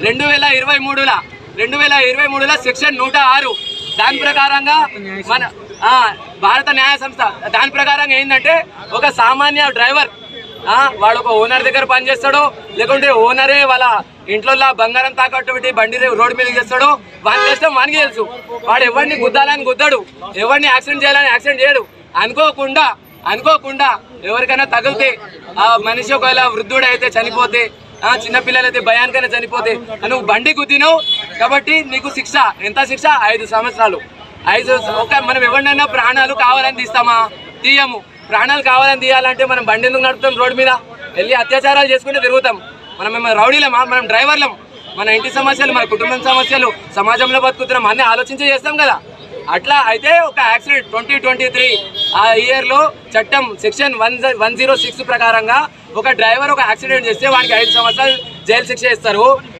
2023లో section 106 దాని ప్రకారంగా మన భారత న్యాయ సంస్థ దాని ప్రకారంగా ఏంటంటే ఒక సామాన్య డ్రైవర్ వాడు ఒక ఓనర్ దగ్గర పనిచేస్తాడో లేకుంటే ఓనరే వాళ్ళ ఇంట్లో బంగారం తాకట్టు పెట్టి బండి రోడ్డు మీద చేస్తాడో వాని కష్టం వానికి తెలుసు. వాడు ఎవరిని గుద్దాలని గుద్దడు, ఎవరిని యాక్సిడెంట్ చేయాలని యాక్సిడెంట్ చేయడు. అనుకోకుండా ఎవరికైనా తగిలితే ఆ మనిషి ఒకవేళ వృద్ధుడు అయితే చనిపోతే, చిన్నపిల్లలైతే భయానికైనా చనిపోతే నువ్వు బండి గుద్దినావు కాబట్టి నీకు శిక్ష. ఎంత శిక్ష? 5 సంవత్సరాలు. మనం ఎవరినైనా ప్రాణాలు కావాలని తీస్తామా? తీయము. ప్రాణాలు కావాలని తీయాలంటే మనం బండి ఎందుకు నడుపుతాం? రోడ్డు మీద వెళ్ళి అత్యాచారాలు చేసుకుంటే తిరుగుతాం. మనం రౌడీలమా? మనం డ్రైవర్లం. మన ఇంటి సమస్యలు, మన కుటుంబం సమస్యలు, సమాజంలో బతుకుతున్నాం అన్నీ ఆలోచించి చేస్తాం కదా. అట్లా అయితే ఒక యాక్సిడెంట్ 2023 ఆ ఇయర్లో చట్టం సెక్షన్ 106 ప్రకారంగా ఒక డ్రైవర్ ఒక యాక్సిడెంట్ చేస్తే వానికి 5 సంవత్సరాలు జైలు శిక్ష ఇస్తారు.